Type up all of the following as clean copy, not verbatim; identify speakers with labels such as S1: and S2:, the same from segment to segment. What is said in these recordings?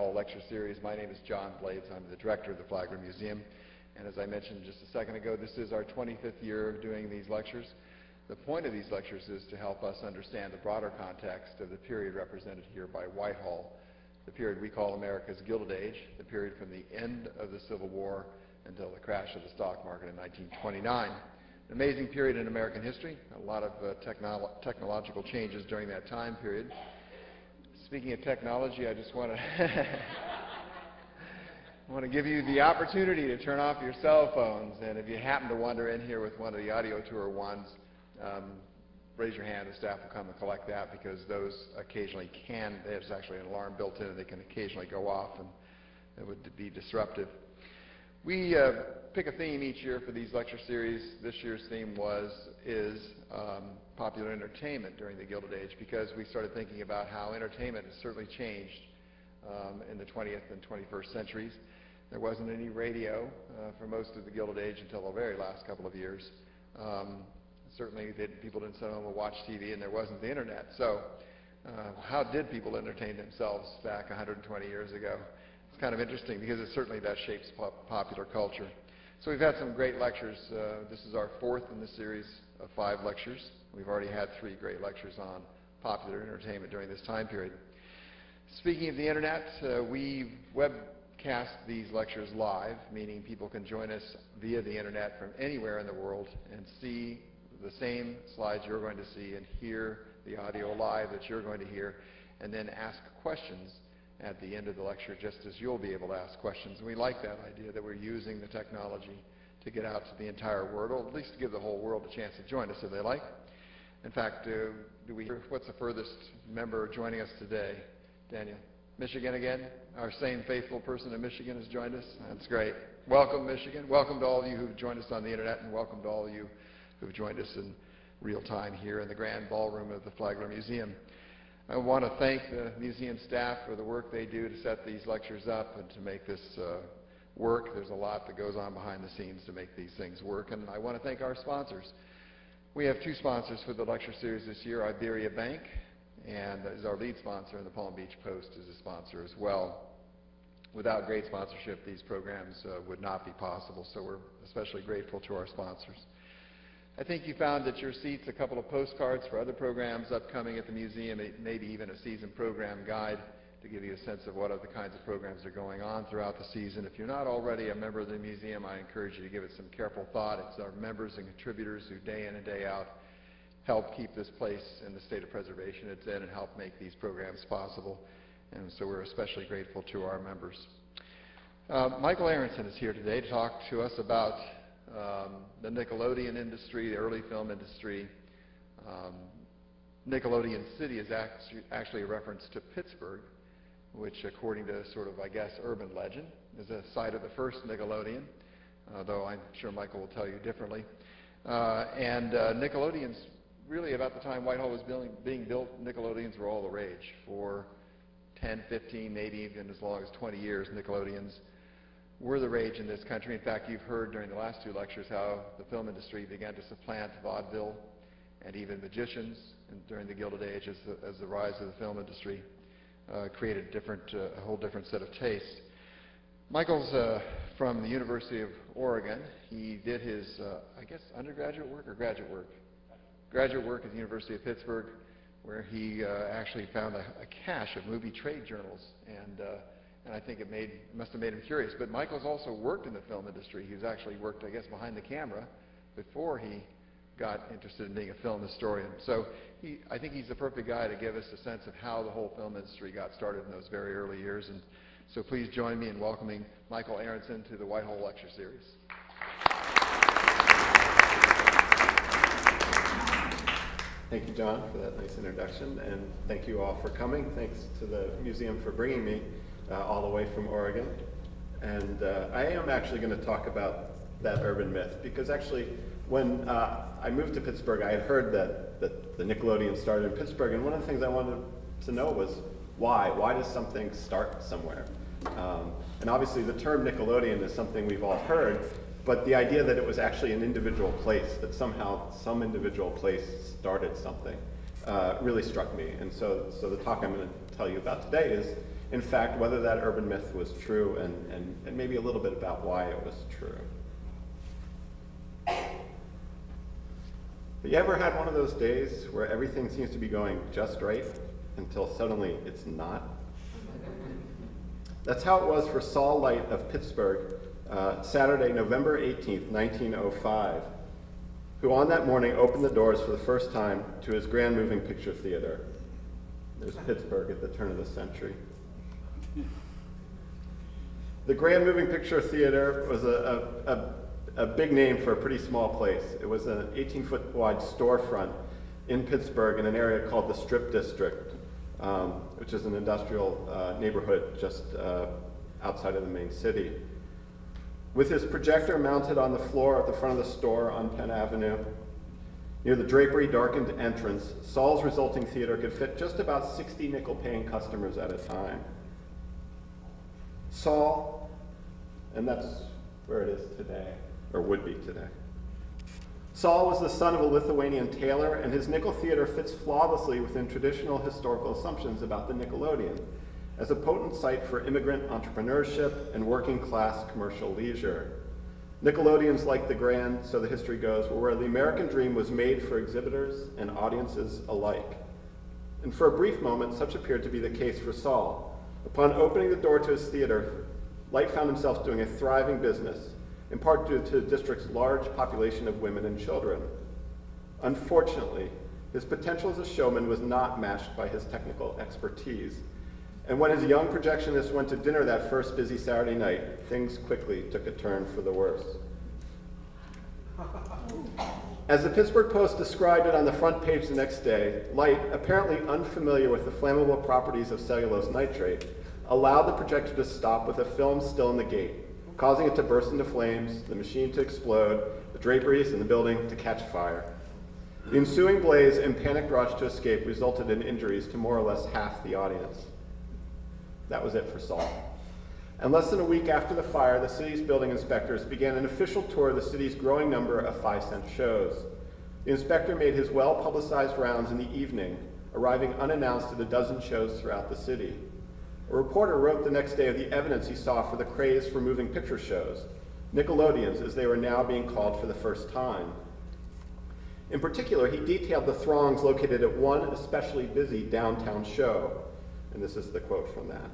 S1: Whitehall Lecture Series. My name is John Blades. I'm the director of the Flagler Museum. And as I mentioned just a second ago, this is our 25th year of doing these lectures. The point of these lectures is to help us understand the broader context of the period represented here by Whitehall, the period we call America's Gilded Age, the period from the end of the Civil War until the crash of the stock market in 1929. An amazing period in American history, a lot of technological changes during that time period. Speaking of technology, I just want to give you the opportunity to turn off your cell phones, and if you happen to wander in here with one of the audio tour ones, raise your hand. The staff will come and collect that, because those occasionally there's actually an alarm built in and they can occasionally go off, and it would be disruptive. We pick a theme each year for these lecture series. This year's theme is popular entertainment during the Gilded Age, because we started thinking about how entertainment has certainly changed in the 20th and 21st centuries. There wasn't any radio for most of the Gilded Age until the very last couple of years. Certainly people didn't sit home and watch TV, and there wasn't the internet. So how did people entertain themselves back 120 years ago? It's kind of interesting, because certainly that shapes popular culture. So we've had some great lectures. This is our 4th in the series of 5 lectures. We've already had 3 great lectures on popular entertainment during this time period. Speaking of the internet, we webcast these lectures live, meaning people can join us via the internet from anywhere in the world and see the same slides you're going to see and hear the audio live that you're going to hear, and then ask questions at the end of the lecture, just as you'll be able to ask questions. And we like that idea, that we're using the technology to get out to the entire world, or at least to give the whole world a chance to join us if they like. In fact, what's the furthest member joining us today? Daniel? Michigan again? Our same faithful person in Michigan has joined us? That's great. Welcome, Michigan. Welcome to all of you who've joined us on the internet, and welcome to all of you who've joined us in real time here in the grand ballroom of the Flagler Museum. I want to thank the museum staff for the work they do to set these lectures up and to make this work. There's a lot that goes on behind the scenes to make these things work, and I want to thank our sponsors. We have 2 sponsors for the lecture series this year. Iberia Bank and is our lead sponsor, and the Palm Beach Post is a sponsor as well. Without great sponsorship, these programs would not be possible, so we're especially grateful to our sponsors. I think you found at your seats a couple of postcards for other programs upcoming at the museum, maybe even a season program guide to give you a sense of what other kinds of programs are going on throughout the season. If you're not already a member of the museum, I encourage you to give it some careful thought. It's our members and contributors who day in and day out help keep this place in the state of preservation it's in and help make these programs possible. And so we're especially grateful to our members. Michael Aronson is here today to talk to us about the Nickelodeon industry, the early film industry. Nickelodeon City is actually a reference to Pittsburgh, which, according to sort of, I guess, urban legend, is a site of the first Nickelodeon, though I'm sure Michael will tell you differently. Nickelodeons, really about the time Whitehall was being built, Nickelodeons were all the rage. For 10, 15, maybe even as long as 20 years, Nickelodeons were the rage in this country. In fact, you've heard during the last 2 lectures how the film industry began to supplant vaudeville and even magicians during the Gilded Age as the rise of the film industry created a whole different set of tastes. Michael's from the University of Oregon. He did his, I guess, undergraduate work or graduate work? Graduate work at the University of Pittsburgh, where he actually found a cache of movie trade journals, and I think it must have made him curious. But Michael's also worked in the film industry. He's actually worked, I guess, behind the camera before he got interested in being a film historian. So I think he's the perfect guy to give us a sense of how the whole film industry got started in those very early years. And so please join me in welcoming Michael Aronson to the Whitehall Lecture Series.
S2: Thank you, John, for that nice introduction, and thank you all for coming. Thanks to the museum for bringing me all the way from Oregon. And I am actually going to talk about that urban myth, because actually when I moved to Pittsburgh, I had heard that the Nickelodeon started in Pittsburgh, and one of the things I wanted to know was why? Why does something start somewhere? And obviously the term Nickelodeon is something we've all heard, but the idea that it was actually an individual place, that somehow some individual place started something, really struck me. And so the talk I'm going to tell you about today in fact, whether that urban myth was true and maybe a little bit about why it was true. But you ever had one of those days where everything seems to be going just right until suddenly it's not? That's how it was for Saul Light of Pittsburgh, Saturday, November 18th, 1905, who on that morning opened the doors for the first time to his grand moving picture theater. There's Pittsburgh at the turn of the century. The Grand Moving Picture Theater was a big name for a pretty small place. It was an 18-foot wide storefront in Pittsburgh in an area called the Strip District, which is an industrial neighborhood just outside of the main city. With his projector mounted on the floor at the front of the store on Penn Avenue, near the drapery-darkened entrance, Saul's resulting theater could fit just about 60 nickel-paying customers at a time. Saul, and that's where it is today, or would be today. Saul was the son of a Lithuanian tailor, and his nickel theater fits flawlessly within traditional historical assumptions about the Nickelodeon, as a potent site for immigrant entrepreneurship and working-class commercial leisure. Nickelodeons, like the Grand, so the history goes, were where the American dream was made for exhibitors and audiences alike. And for a brief moment, such appeared to be the case for Saul. Upon opening the door to his theater, Light found himself doing a thriving business, in part due to the district's large population of women and children. Unfortunately, his potential as a showman was not matched by his technical expertise. And when his young projectionist went to dinner that first busy Saturday night, things quickly took a turn for the worse. As the Pittsburgh Post described it on the front page the next day, Light, apparently unfamiliar with the flammable properties of cellulose nitrate, allowed the projector to stop with a film still in the gate, causing it to burst into flames, the machine to explode, the draperies in the building to catch fire. The ensuing blaze and panicked rush to escape resulted in injuries to more or less half the audience. That was it for Saul. And less than a week after the fire, the city's building inspectors began an official tour of the city's growing number of 5-cent shows. The inspector made his well-publicized rounds in the evening, arriving unannounced at a dozen shows throughout the city. A reporter wrote the next day of the evidence he saw for the craze for moving picture shows, Nickelodeons as they were now being called for the first time. In particular, he detailed the throngs located at one especially busy downtown show, and this is the quote from that.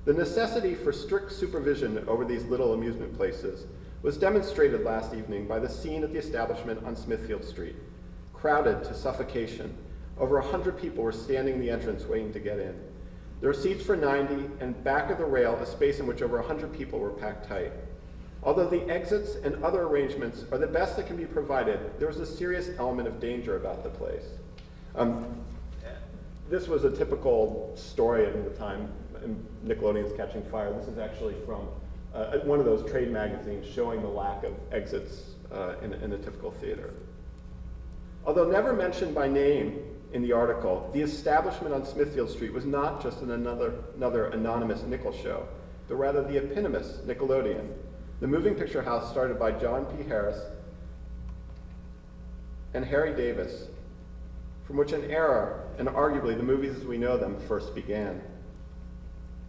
S2: The necessity for strict supervision over these little amusement places was demonstrated last evening by the scene at the establishment on Smithfield Street. Crowded to suffocation, over 100 people were standing in the entrance waiting to get in. There were seats for 90, and back of the rail, a space in which over 100 people were packed tight. Although the exits and other arrangements are the best that can be provided, there was a serious element of danger about the place. This was a typical story at the time, Nickelodeon's Catching Fire. This is actually from one of those trade magazines showing the lack of exits in a typical theater. Although never mentioned by name in the article, the establishment on Smithfield Street was not just another anonymous nickel show, but rather the eponymous Nickelodeon, the moving picture house started by John P. Harris and Harry Davis, from which an era, and arguably the movies as we know them, first began.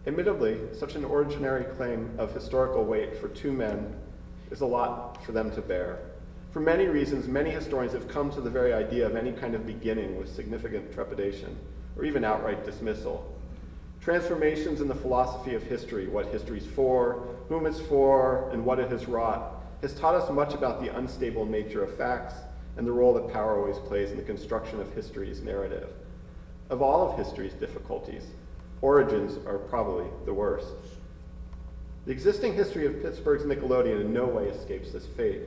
S2: Admittedly, such an ordinary claim of historical weight for two men is a lot for them to bear. For many reasons, many historians have come to the very idea of any kind of beginning with significant trepidation, or even outright dismissal. Transformations in the philosophy of history, what history's for, whom it's for, and what it has wrought, has taught us much about the unstable nature of facts and the role that power always plays in the construction of history's narrative. Of all of history's difficulties, origins are probably the worst. The existing history of Pittsburgh's Nickelodeon in no way escapes this fate.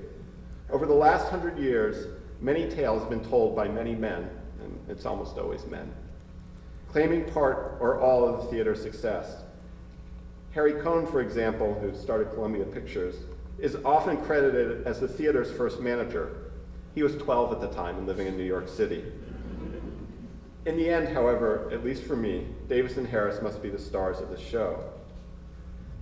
S2: Over the last 100 years, many tales have been told by many men, and it's almost always men, claiming part or all of the theater's success. Harry Cohn, for example, who started Columbia Pictures, is often credited as the theater's first manager. He was 12 at the time and living in New York City. In the end, however, at least for me, Davis and Harris must be the stars of the show.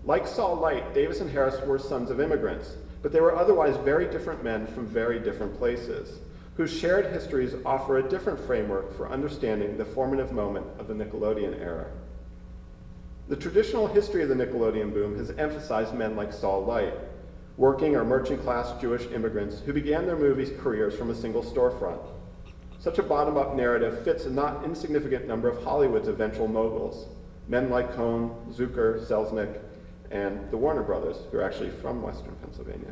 S2: Like Saul Light, Davis and Harris were sons of immigrants, but they were otherwise very different men from very different places, whose shared histories offer a different framework for understanding the formative moment of the Nickelodeon era. The traditional history of the Nickelodeon boom has emphasized men like Saul Light, working or merchant class Jewish immigrants who began their movie careers from a single storefront. Such a bottom-up narrative fits a not insignificant number of Hollywood's eventual moguls, men like Cohn, Zucker, Selznick, and the Warner Brothers, who are actually from Western Pennsylvania.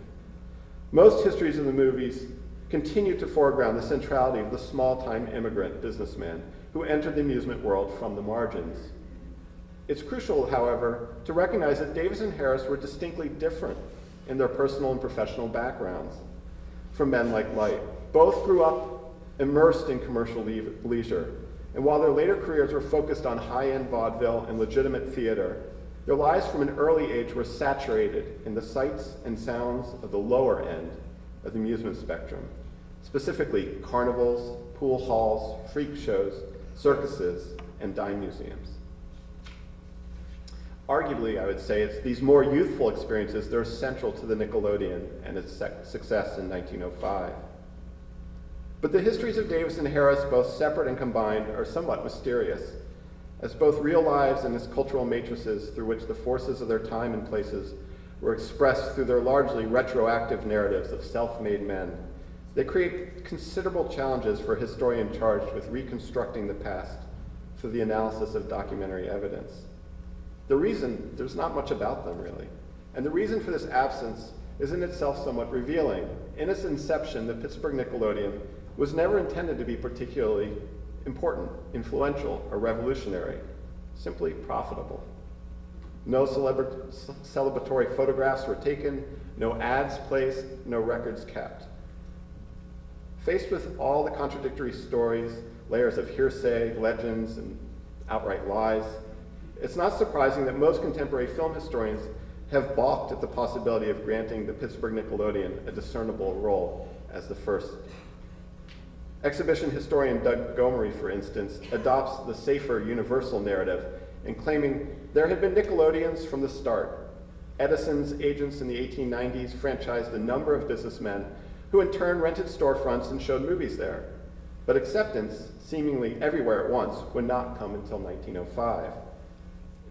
S2: Most histories of the movies continue to foreground the centrality of the small-time immigrant businessman who entered the amusement world from the margins. It's crucial, however, to recognize that Davis and Harris were distinctly different in their personal and professional backgrounds from men like Light. Both grew up immersed in commercial leisure, and while their later careers were focused on high-end vaudeville and legitimate theater, their lives from an early age were saturated in the sights and sounds of the lower end of the amusement spectrum, specifically carnivals, pool halls, freak shows, circuses, and dime museums. Arguably, I would say it's these more youthful experiences that are central to the Nickelodeon and its success in 1905. But the histories of Davis and Harris, both separate and combined, are somewhat mysterious, as both real lives and as cultural matrices through which the forces of their time and places were expressed through their largely retroactive narratives of self-made men. They create considerable challenges for a historian charged with reconstructing the past through the analysis of documentary evidence. The reason, there's not much about them really, and the reason for this absence is in itself somewhat revealing. In its inception, the Pittsburgh Nickelodeon was never intended to be particularly important, influential, or revolutionary, simply profitable. No celebratory photographs were taken, no ads placed, no records kept. Faced with all the contradictory stories, layers of hearsay, legends, and outright lies, it's not surprising that most contemporary film historians have balked at the possibility of granting the Pittsburgh Nickelodeon a discernible role as the first. Exhibition historian Doug Gomery, for instance, adopts the safer universal narrative in claiming there had been Nickelodeons from the start. Edison's agents in the 1890s franchised a number of businessmen who in turn rented storefronts and showed movies there. But acceptance, seemingly everywhere at once, would not come until 1905.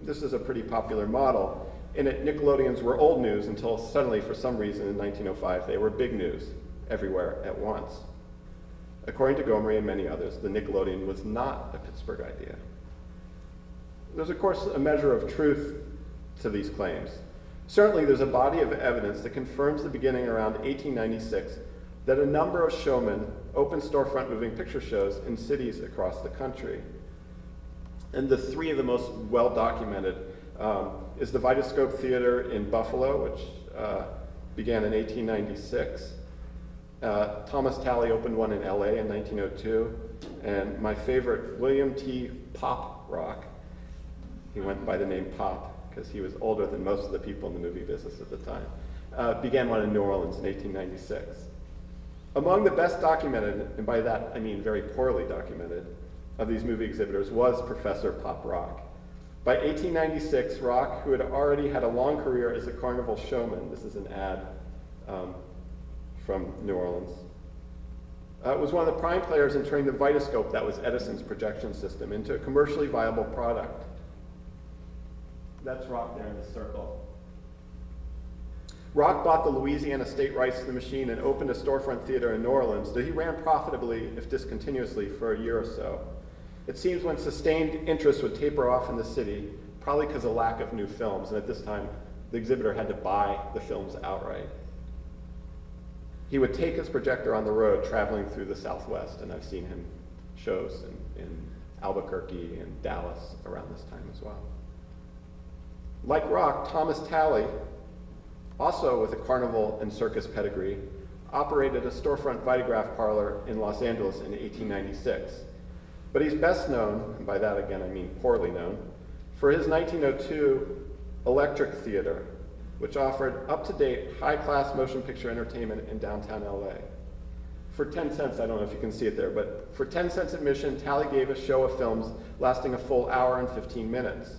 S2: This is a pretty popular model. In it, Nickelodeons were old news until suddenly, for some reason, in 1905, they were big news everywhere at once. According to Gomery and many others, the Nickelodeon was not a Pittsburgh idea. There's, of course, a measure of truth to these claims. Certainly, there's a body of evidence that confirms the beginning around 1896 that a number of showmen opened storefront moving picture shows in cities across the country. And the three of the most well-documented is the Vitascope Theater in Buffalo, which began in 1896. Thomas Talley opened one in LA in 1902. And my favorite, William T. Pop Rock, he went by the name Pop because he was older than most of the people in the movie business at the time, began one in New Orleans in 1896. Among the best documented, and by that I mean very poorly documented, of these movie exhibitors was Professor Pop Rock. By 1896, Rock, who had already had a long career as a carnival showman, this is an ad from New Orleans, was one of the prime players in turning the Vitascope, that was Edison's projection system, into a commercially viable product. That's Rock there in the circle. Rock bought the Louisiana state rights to the machine and opened a storefront theater in New Orleans that he ran profitably, if discontinuously, for a year or so. It seems when sustained interest would taper off in the city, probably because of lack of new films, and at this time, the exhibitor had to buy the films outright. He would take his projector on the road, traveling through the Southwest, and I've seen him shows in Albuquerque and Dallas around this time as well. Like Rock, Thomas Talley, also with a carnival and circus pedigree, operated a storefront Vitagraph parlor in Los Angeles in 1896. But he's best known, and by that again I mean poorly known, for his 1902 Electric Theater, which offered up-to-date, high-class motion picture entertainment in downtown LA. For 10 cents, I don't know if you can see it there, but for 10 cents admission, Talley gave a show of films lasting a full hour and 15 minutes.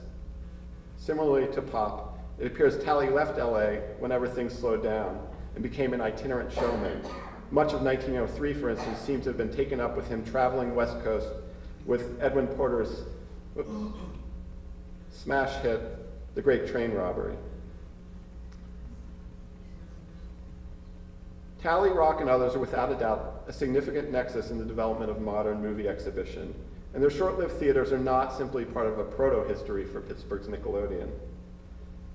S2: Similarly to Pop, it appears Talley left LA whenever things slowed down and became an itinerant showman. Much of 1903, for instance, seems to have been taken up with him traveling West Coast with Edwin Porter's smash hit The Great Train Robbery. Tally, Rock, and others are without a doubt a significant nexus in the development of modern movie exhibition, and their short-lived theaters are not simply part of a proto-history for Pittsburgh's Nickelodeon.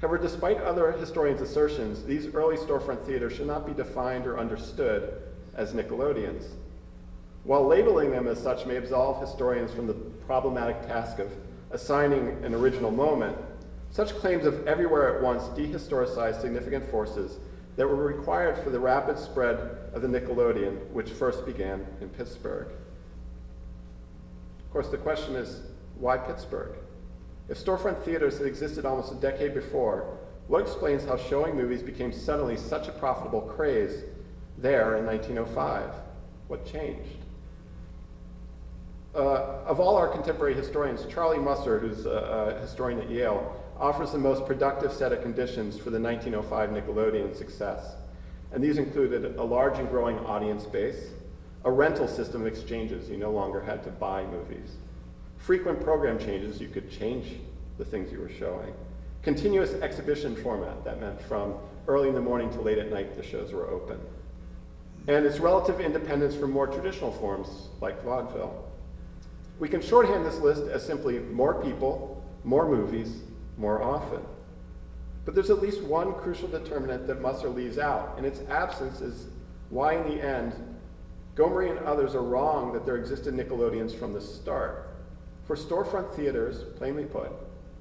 S2: However, despite other historians' assertions, these early storefront theaters should not be defined or understood as Nickelodeons. While labeling them as such may absolve historians from the problematic task of assigning an original moment, such claims of everywhere at once dehistoricize significant forces that were required for the rapid spread of the Nickelodeon, which first began in Pittsburgh. Of course, the question is, why Pittsburgh? If storefront theaters had existed almost a decade before, what explains how showing movies became suddenly such a profitable craze there in 1905? What changed? Of all our contemporary historians, Charlie Musser, who's a historian at Yale, offers the most productive set of conditions for the 1905 Nickelodeon success. And these included a large and growing audience base, a rental system of exchanges, you no longer had to buy movies, frequent program changes, you could change the things you were showing, continuous exhibition format, that meant from early in the morning to late at night the shows were open, and its relative independence from more traditional forms like vaudeville. We can shorthand this list as simply more people, more movies, more often. But there's at least one crucial determinant that Musser leaves out, and its absence is why, in the end, Gomery and others are wrong that there existed Nickelodeons from the start. For storefront theaters, plainly put,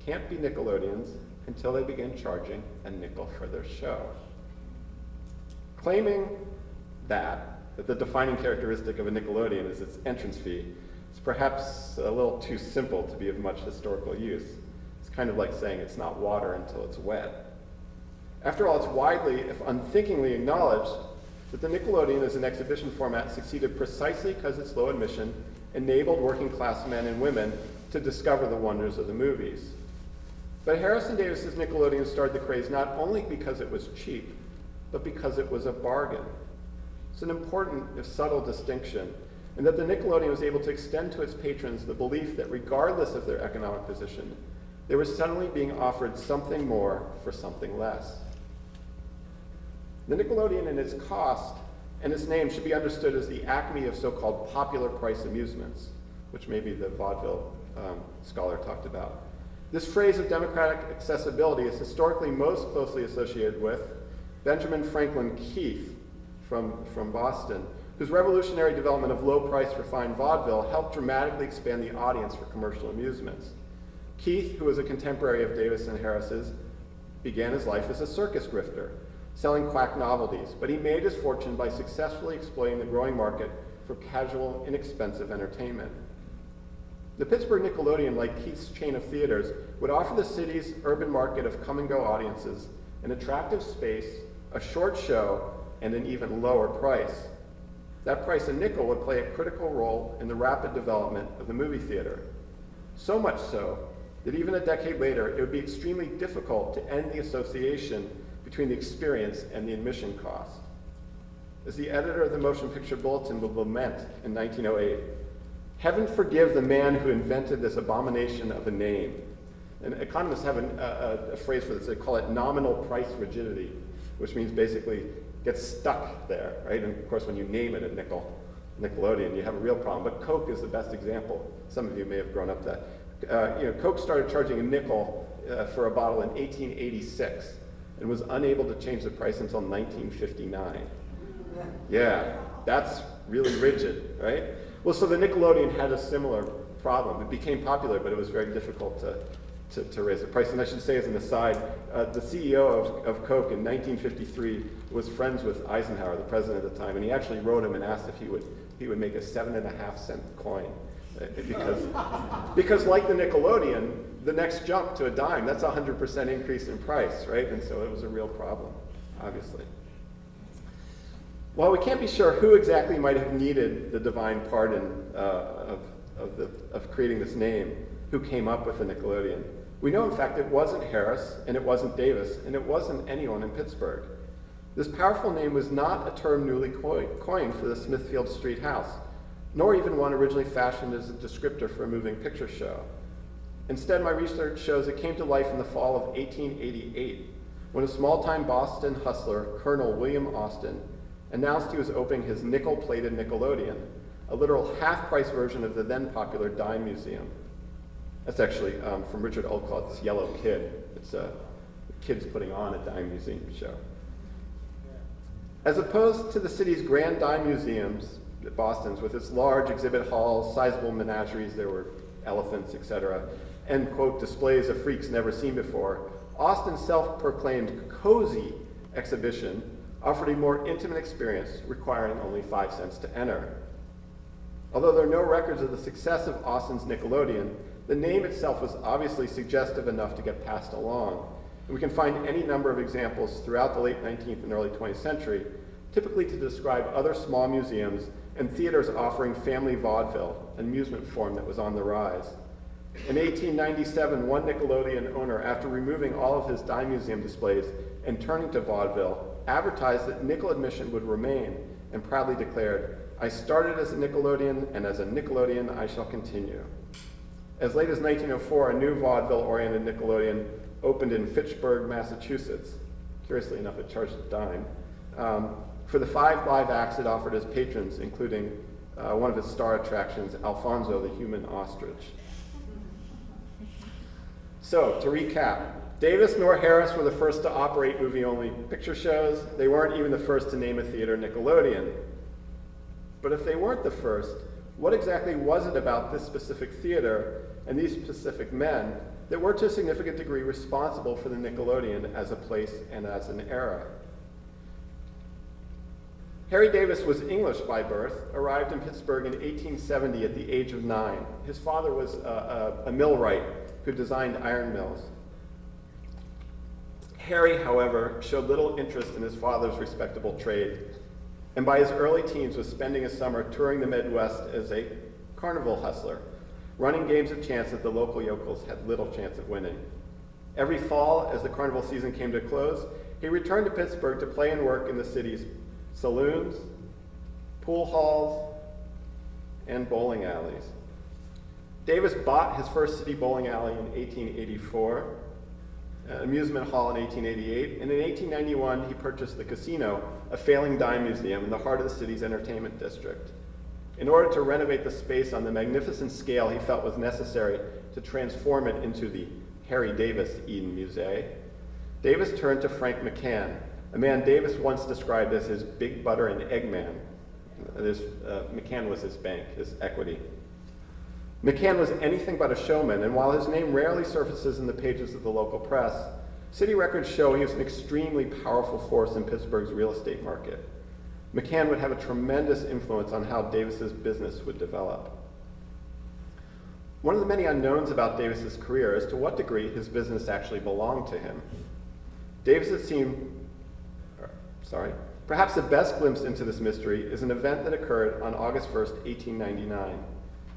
S2: can't be Nickelodeons until they begin charging a nickel for their show. Claiming that the defining characteristic of a Nickelodeon is its entrance fee is perhaps a little too simple to be of much historical use. It's kind of like saying it's not water until it's wet. After all, it's widely, if unthinkingly, acknowledged that the Nickelodeon as an exhibition format succeeded precisely because its low admission enabled working class men and women to discover the wonders of the movies. But Harrison Davis's Nickelodeon started the craze not only because it was cheap, but because it was a bargain. It's an important, if subtle, distinction, and that the Nickelodeon was able to extend to its patrons the belief that regardless of their economic position, they were suddenly being offered something more for something less. The Nickelodeon and its cost and its name should be understood as the acme of so-called popular price amusements, which maybe the vaudeville scholar talked about. This phrase of democratic accessibility is historically most closely associated with Benjamin Franklin Keith from Boston, whose revolutionary development of low-price refined vaudeville helped dramatically expand the audience for commercial amusements. Keith, who was a contemporary of Davis and Harris's, began his life as a circus grifter, selling quack novelties, but he made his fortune by successfully exploiting the growing market for casual, inexpensive entertainment. The Pittsburgh Nickelodeon, like Keith's chain of theaters, would offer the city's urban market of come-and-go audiences an attractive space, a short show, and an even lower price. That price, a nickel, would play a critical role in the rapid development of the movie theater. So much so that even a decade later, it would be extremely difficult to end the association between the experience and the admission cost. As the editor of the Motion Picture Bulletin would lament in 1908, "Heaven forgive the man who invented this abomination of a name." And economists have a phrase for this, they call it nominal price rigidity, which means basically get stuck there, right? And of course, when you name it a Nickelodeon, you have a real problem. But Coke is the best example. Some of you may have grown up that. Coke started charging a nickel for a bottle in 1886 and was unable to change the price until 1959. Yeah, that's really rigid, right? Well, so the Nickelodeon had a similar problem. It became popular, but it was very difficult to raise the price. And I should say as an aside, the CEO of Coke in 1953 was friends with Eisenhower, the president at the time, and he actually wrote him and asked if he would make a 7.5-cent coin. Because like the Nickelodeon, the next jump to a dime, that's a 100% increase in price, right? And so it was a real problem, obviously. While we can't be sure who exactly might have needed the divine pardon of creating this name, who came up with the Nickelodeon, we know, in fact, it wasn't Harris, and it wasn't Davis, and it wasn't anyone in Pittsburgh. This powerful name was not a term newly coined for the Smithfield Street house, nor even one originally fashioned as a descriptor for a moving picture show. Instead, my research shows it came to life in the fall of 1888, when a small-time Boston hustler, Colonel William Austin, announced he was opening his nickel-plated Nickelodeon, a literal half-price version of the then-popular dime museum. That's actually from Richard Olcott's Yellow Kid. It's kids putting on a dime museum show. As opposed to the city's grand dime museums, Boston's, with its large exhibit halls, sizable menageries, there were elephants, etc., and, quote, displays of freaks never seen before, Austin's self-proclaimed cozy exhibition offered a more intimate experience, requiring only 5 cents to enter. Although there are no records of the success of Austin's Nickelodeon, the name itself was obviously suggestive enough to get passed along. And we can find any number of examples throughout the late 19th and early 20th century, typically to describe other small museums and theaters offering family vaudeville, an amusement form that was on the rise. In 1897, one Nickelodeon owner, after removing all of his dime museum displays and turning to vaudeville, advertised that nickel admission would remain and proudly declared, "I started as a Nickelodeon, and as a Nickelodeon I shall continue." As late as 1904, a new vaudeville-oriented Nickelodeon opened in Pittsburgh, Massachusetts. Curiously enough, it charged a dime. For the 5 live acts it offered its patrons, including one of its star attractions, Alfonso the Human Ostrich. So, to recap, Davis nor Harris were the first to operate movie-only picture shows. They weren't even the first to name a theater Nickelodeon. But if they weren't the first, what exactly was it about this specific theater and these specific men that were to a significant degree responsible for the Nickelodeon as a place and as an era? Harry Davis was English by birth, arrived in Pittsburgh in 1870 at the age of 9. His father was a millwright who designed iron mills. Harry, however, showed little interest in his father's respectable trade, and by his early teens was spending a summer touring the Midwest as a carnival hustler, running games of chance that the local yokels had little chance of winning. Every fall, as the carnival season came to a close, he returned to Pittsburgh to play and work in the city's saloons, pool halls, and bowling alleys. Davis bought his first city bowling alley in 1884, an amusement hall in 1888, and in 1891 he purchased the casino, a failing dime museum in the heart of the city's entertainment district. In order to renovate the space on the magnificent scale he felt was necessary to transform it into the Harry Davis Eden Musée, Davis turned to Frank McCann, a man Davis once described as his big butter and egg man. McCann was his bank, his equity. McCann was anything but a showman, and while his name rarely surfaces in the pages of the local press, city records show he was an extremely powerful force in Pittsburgh's real estate market. McCann would have a tremendous influence on how Davis's business would develop. One of the many unknowns about Davis's career is to what degree his business actually belonged to him. Perhaps the best glimpse into this mystery is an event that occurred on August 1st, 1899.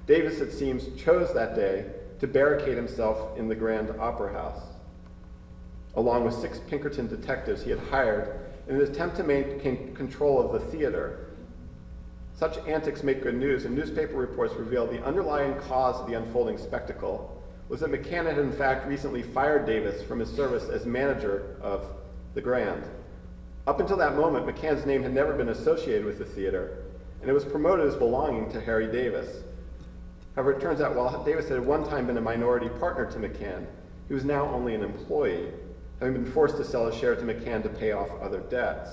S2: Davis, it seems, chose that day to barricade himself in the Grand Opera House, along with 6 Pinkerton detectives he had hired in an attempt to maintain control of the theater. Such antics make good news, and newspaper reports reveal the underlying cause of the unfolding spectacle was that McCann had in fact recently fired Davis from his service as manager of the Grand. Up until that moment, McCann's name had never been associated with the theater, and it was promoted as belonging to Harry Davis. However, it turns out while Davis had at one time been a minority partner to McCann, he was now only an employee, having been forced to sell a share to McCann to pay off other debts.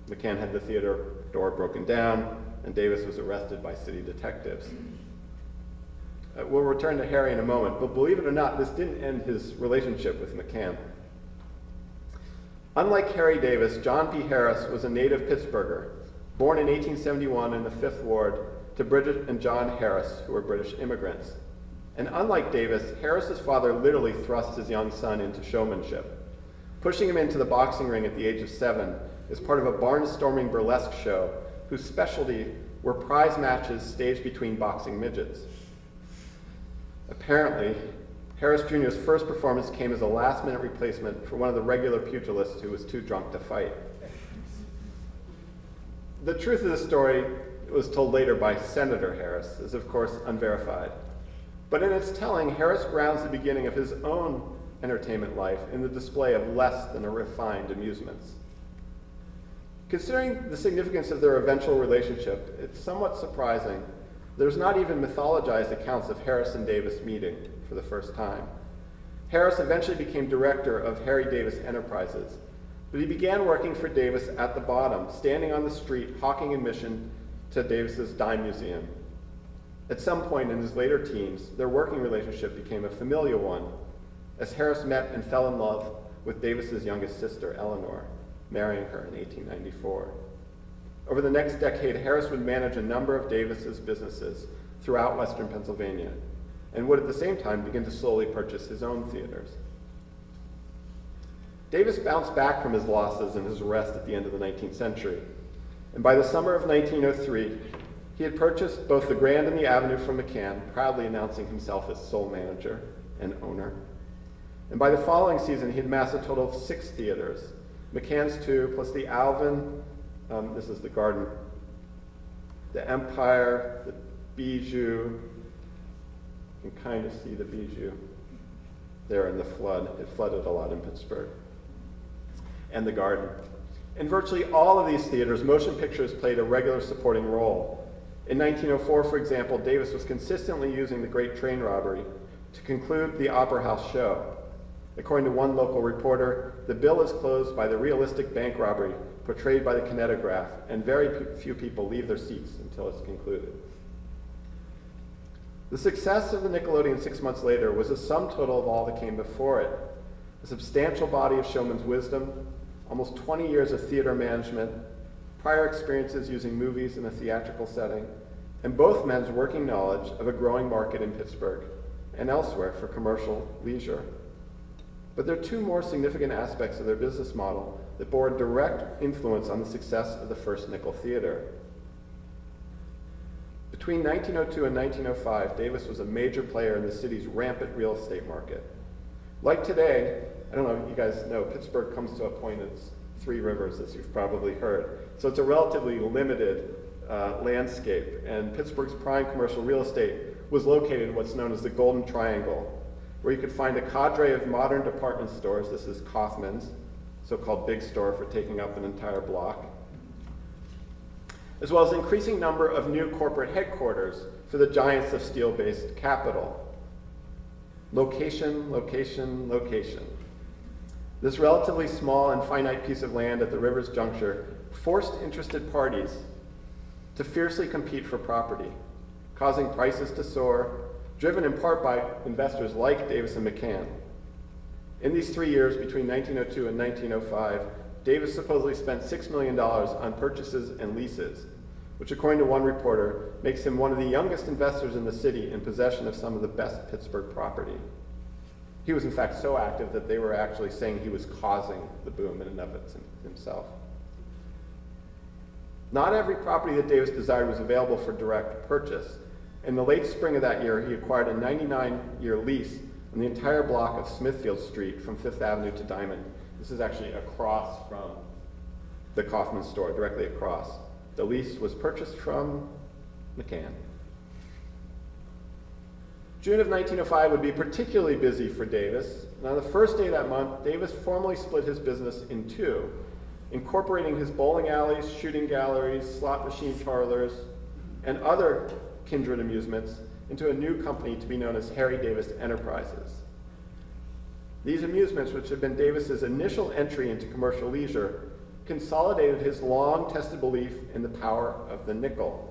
S2: McCann had the theater door broken down, and Davis was arrested by city detectives. We'll return to Harry in a moment, but believe it or not, this didn't end his relationship with McCann. Unlike Harry Davis, John P. Harris was a native Pittsburgher, born in 1871 in the 5th Ward to Bridget and John Harris, who were British immigrants. And unlike Davis, Harris's father literally thrust his young son into showmanship, pushing him into the boxing ring at the age of 7 as part of a barnstorming burlesque show whose specialty were prize matches staged between boxing midgets. Apparently, Harris Jr.'s first performance came as a last-minute replacement for one of the regular pugilists who was too drunk to fight. The truth of the story was told later by Senator Harris, is of course unverified. But in its telling, Harris grounds the beginning of his own entertainment life in the display of less than a refined amusements. Considering the significance of their eventual relationship, it's somewhat surprising there's not even mythologized accounts of Harris and Davis meeting for the first time. Harris eventually became director of Harry Davis Enterprises, but he began working for Davis at the bottom, standing on the street, hawking admission to Davis's dime museum. At some point in his later teens, their working relationship became a familial one, as Harris met and fell in love with Davis's youngest sister, Eleanor, marrying her in 1894. Over the next decade, Harris would manage a number of Davis's businesses throughout Western Pennsylvania, and would at the same time begin to slowly purchase his own theaters. Davis bounced back from his losses and his arrest at the end of the 19th century, and by the summer of 1903, he had purchased both the Grand and the Avenue from McCann, proudly announcing himself as sole manager and owner. And by the following season, he had amassed a total of 6 theaters, McCann's 2, plus the Alvin, this is the Garden, the Empire, the Bijou. You can kind of see the Bijou there in the flood. It flooded a lot in Pittsburgh. And the Garden. In virtually all of these theaters, motion pictures played a regular supporting role. In 1904, for example, Davis was consistently using the Great Train Robbery to conclude the Opera House show. According to one local reporter, the bill is closed by the realistic bank robbery portrayed by the kinetograph, and very few people leave their seats until it's concluded. The success of the Nickelodeon 6 months later was a sum total of all that came before it. A substantial body of showman's wisdom, almost 20 years of theater management, prior experiences using movies in a theatrical setting, and both men's working knowledge of a growing market in Pittsburgh and elsewhere for commercial leisure. But there are 2 more significant aspects of their business model that bore a direct influence on the success of the first nickel theater. Between 1902 and 1905, Davis was a major player in the city's rampant real estate market. Like today, I don't know if you guys know, Pittsburgh comes to a point, it's 3 rivers, as you've probably heard. So it's a relatively limited landscape, and Pittsburgh's prime commercial real estate was located in what's known as the Golden Triangle, where you could find a cadre of modern department stores. This is Kaufman's, so-called big store for taking up an entire block, as well as an increasing number of new corporate headquarters for the giants of steel-based capital. Location, location, location. This relatively small and finite piece of land at the river's juncture forced interested parties to fiercely compete for property, causing prices to soar, driven in part by investors like Davis and McCann. In these 3 years, between 1902 and 1905, Davis supposedly spent $6 million on purchases and leases, which according to one reporter, makes him one of the youngest investors in the city in possession of some of the best Pittsburgh property. He was in fact so active that they were actually saying he was causing the boom in and of it himself. Not every property that Davis desired was available for direct purchase. In the late spring of that year, he acquired a 99-year lease on the entire block of Smithfield Street from 5th Avenue to Diamond. This is actually across from the Kaufman store, directly across. The lease was purchased from McCann. June of 1905 would be particularly busy for Davis. And on the first day of that month, Davis formally split his business in 2, incorporating his bowling alleys, shooting galleries, slot machine parlors, and other kindred amusements into a new company to be known as Harry Davis Enterprises. These amusements, which had been Davis's initial entry into commercial leisure, consolidated his long-tested belief in the power of the nickel.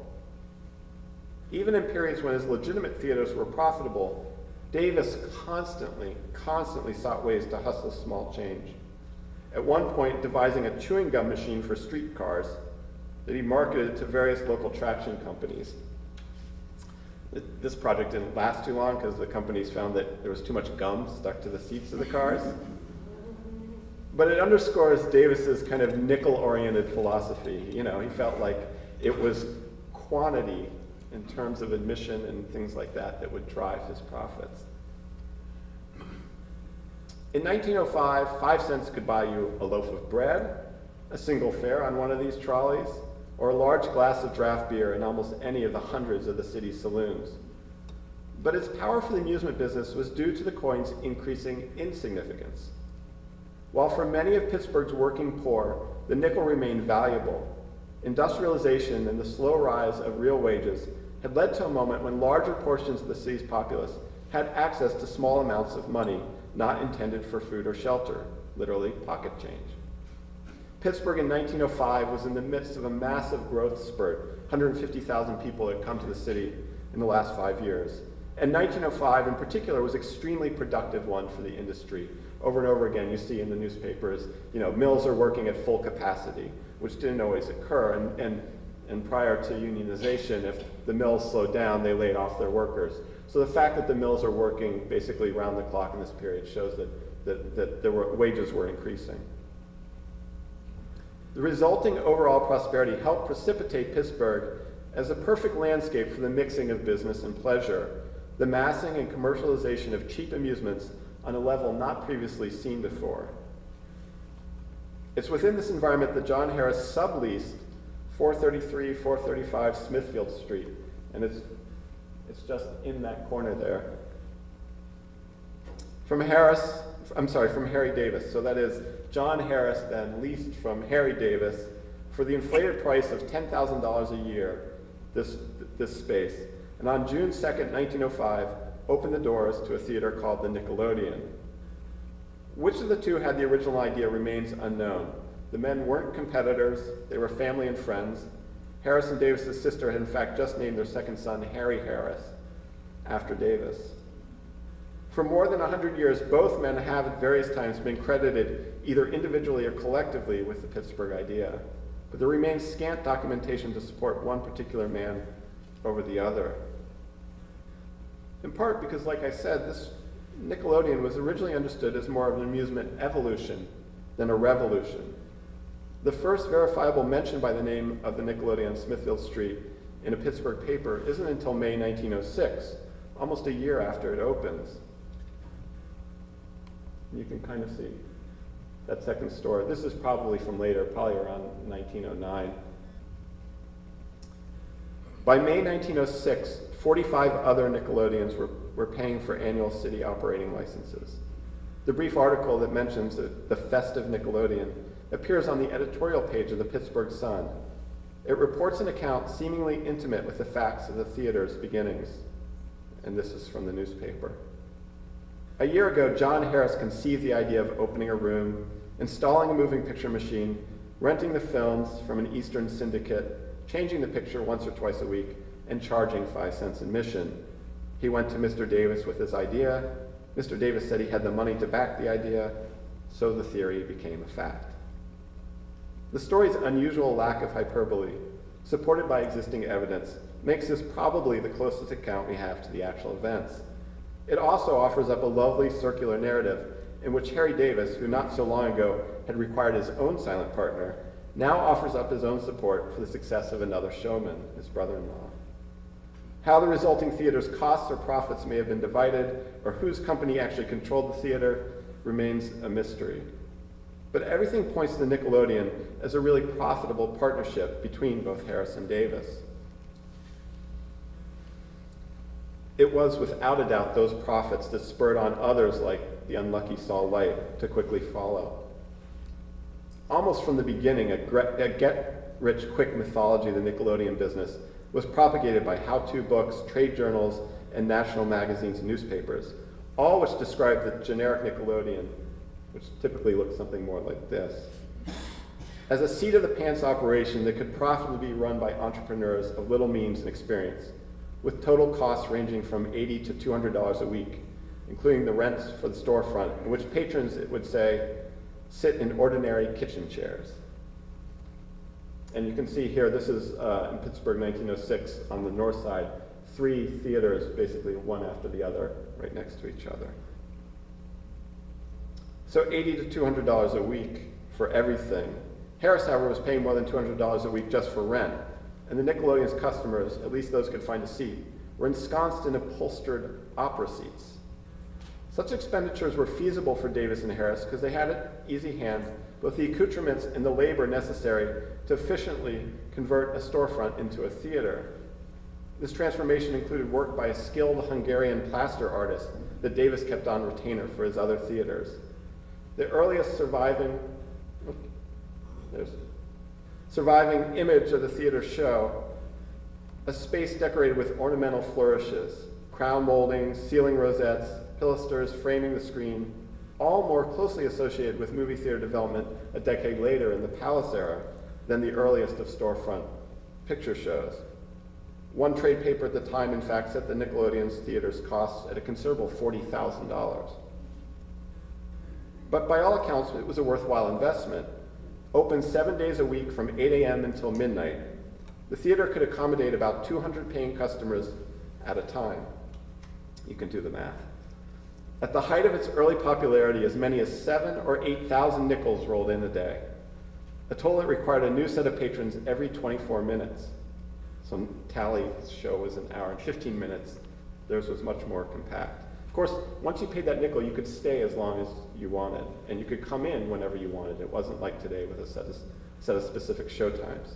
S2: Even in periods when his legitimate theaters were profitable, Davis constantly sought ways to hustle small change. At one point, devising a chewing gum machine for streetcars that he marketed to various local traction companies. This project didn't last too long because the companies found that there was too much gum stuck to the seats of the cars. But it underscores Davis's kind of nickel-oriented philosophy. You know, he felt like it was quantity in terms of admission and things like that that would drive his profits. In 1905, 5 cents could buy you a loaf of bread, a single fare on one of these trolleys, or a large glass of draft beer in almost any of the hundreds of the city's saloons. But its power for the amusement business was due to the coin's increasing insignificance. While for many of Pittsburgh's working poor, the nickel remained valuable, industrialization and the slow rise of real wages had led to a moment when larger portions of the city's populace had access to small amounts of money not intended for food or shelter, literally pocket change. Pittsburgh in 1905 was in the midst of a massive growth spurt. 150,000 people had come to the city in the last 5 years. And 1905 in particular was an extremely productive one for the industry. Over and over again you see in the newspapers, mills are working at full capacity, which didn't always occur. And prior to unionization, if the mills slowed down, they laid off their workers. So the fact that the mills are working basically round the clock in this period shows that wages were increasing. The resulting overall prosperity helped precipitate Pittsburgh as a perfect landscape for the mixing of business and pleasure, the massing and commercialization of cheap amusements on a level not previously seen before. It's within this environment that John Harris subleased 433, 435 Smithfield Street, and it's just in that corner there. From Harry Davis. So that is, John Harris then leased from Harry Davis for the inflated price of $10,000 a year this space. And on June 2nd, 1905, opened the doors to a theater called the Nickelodeon. Which of the two had the original idea remains unknown. The men weren't competitors, they were family and friends. Harris and Davis's sister had in fact just named their second son Harry Harris after Davis. For more than 100 years, both men have at various times been credited either individually or collectively with the Pittsburgh idea, but there remains scant documentation to support one particular man over the other. In part because, like I said, this Nickelodeon was originally understood as more of an amusement evolution than a revolution. The first verifiable mention by the name of the Nickelodeon on Smithfield Street in a Pittsburgh paper isn't until May 1906, almost a year after it opens. You can kind of see that second store. This is probably from later, probably around 1909. By May 1906, 45 other Nickelodeons were paying for annual city operating licenses. The brief article that mentions the festive Nickelodeon appears on the editorial page of the Pittsburgh Sun. It reports an account seemingly intimate with the facts of the theater's beginnings. And this is from the newspaper. A year ago, John Harris conceived the idea of opening a room, installing a moving picture machine, renting the films from an Eastern syndicate, changing the picture once or twice a week, and charging 5 cents admission. He went to Mr. Davis with his idea. Mr. Davis said he had the money to back the idea, so the theory became a fact. The story's unusual lack of hyperbole, supported by existing evidence, makes this probably the closest account we have to the actual events. It also offers up a lovely circular narrative in which Harry Davis, who not so long ago had required his own silent partner, now offers up his own support for the success of another showman, his brother-in-law. How the resulting theater's costs or profits may have been divided, or whose company actually controlled the theater, remains a mystery. But everything points to the Nickelodeon as a really profitable partnership between both Harris and Davis. It was without a doubt those profits that spurred on others like the unlucky Saul Light to quickly follow. Almost from the beginning, a get-rich-quick mythology of the Nickelodeon business was propagated by how-to books, trade journals, and national magazines and newspapers, all which described the generic Nickelodeon, which typically looks something more like this, as a seat-of-the-pants operation that could profitably be run by entrepreneurs of little means and experience, with total costs ranging from $80 to $200 a week, including the rents for the storefront, in which patrons, it would say, sit in ordinary kitchen chairs. And you can see here, this is in Pittsburgh, 1906, on the north side, 3 theaters, basically one after the other, right next to each other. So $80 to $200 a week for everything. Harris, however, was paying more than $200 a week just for rent. And the Nickelodeon's customers, at least those who could find a seat, were ensconced in upholstered opera seats. Such expenditures were feasible for Davis and Harris because they had at easy hand both the accoutrements and the labor necessary to efficiently convert a storefront into a theater. This transformation included work by a skilled Hungarian plaster artist that Davis kept on retainer for his other theaters. The earliest surviving image of the theater show, a space decorated with ornamental flourishes, crown moldings, ceiling rosettes, pilasters framing the screen, all more closely associated with movie theater development a decade later in the Palace era than the earliest of storefront picture shows. One trade paper at the time, in fact, set the Nickelodeon's theaters costs at a considerable $40,000. But by all accounts, it was a worthwhile investment. Open 7 days a week from 8 a.m. until midnight, the theater could accommodate about 200 paying customers at a time. You can do the math. At the height of its early popularity, as many as 7,000 or 8,000 nickels rolled in a day, a toll that required a new set of patrons every 24 minutes. So Tally's show was an hour and 15 minutes. Theirs was much more compact. Of course, once you paid that nickel, you could stay as long as you wanted, and you could come in whenever you wanted. It wasn't like today with a set of specific show times.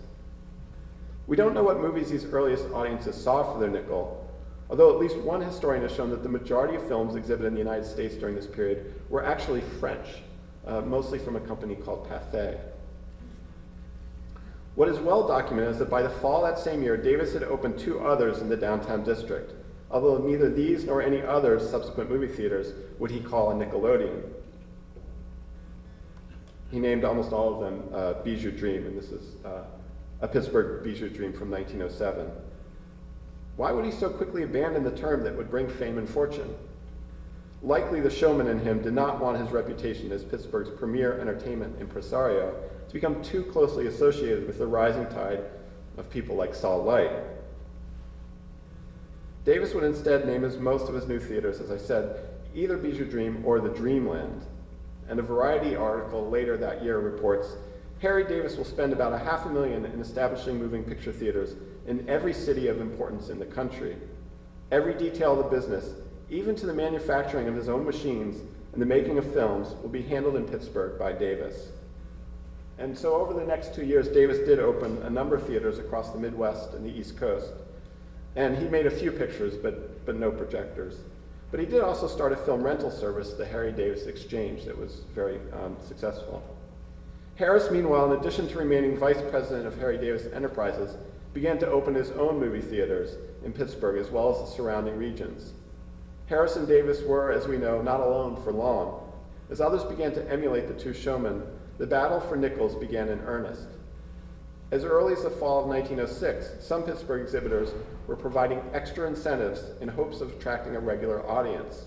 S2: We don't know what movies these earliest audiences saw for their nickel, although at least one historian has shown that the majority of films exhibited in the United States during this period were actually French, mostly from a company called Pathé. What is well documented is that by the fall that same year, Davis had opened 2 others in the downtown district, although neither these nor any other subsequent movie theaters would he call a Nickelodeon. He named almost all of them Bijou Dream, and this is a Pittsburgh Bijou Dream from 1907. Why would he so quickly abandon the term that would bring fame and fortune? Likely the showman in him did not want his reputation as Pittsburgh's premier entertainment impresario to become too closely associated with the rising tide of people like Saul Light. Davis would instead name most of his new theaters, as I said, either Bijou Dream or the Dreamland. And a Variety article later that year reports, Harry Davis will spend about $500,000 in establishing moving picture theaters in every city of importance in the country. Every detail of the business, even to the manufacturing of his own machines and the making of films, will be handled in Pittsburgh by Davis. And so over the next 2 years, Davis did open a number of theaters across the Midwest and the East Coast. And he made a few pictures, but no projectors. But he did also start a film rental service, the Harry Davis Exchange, that was very successful. Harris, meanwhile, in addition to remaining vice president of Harry Davis Enterprises, began to open his own movie theaters in Pittsburgh as well as the surrounding regions. Harris and Davis were, as we know, not alone for long. As others began to emulate the two showmen, the battle for nickels began in earnest. As early as the fall of 1906, some Pittsburgh exhibitors were providing extra incentives in hopes of attracting a regular audience.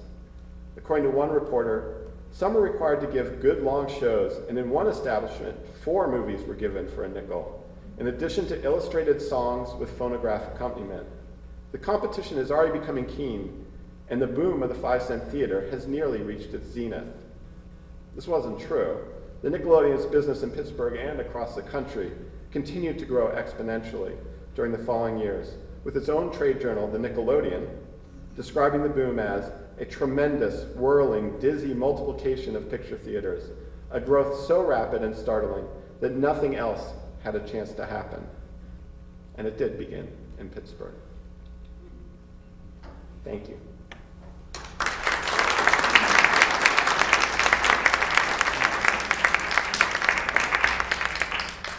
S2: According to one reporter, some were required to give good long shows, and in one establishment, 4 movies were given for a nickel, in addition to illustrated songs with phonograph accompaniment. The competition is already becoming keen, and the boom of the 5-cent theater has nearly reached its zenith. This wasn't true. The Nickelodeon's business in Pittsburgh and across the country continued to grow exponentially during the following years, with its own trade journal, the Nickelodeon, describing the boom as a tremendous, whirling, dizzy multiplication of picture theaters, a growth so rapid and startling that nothing else had a chance to happen. And it did begin in Pittsburgh. Thank you.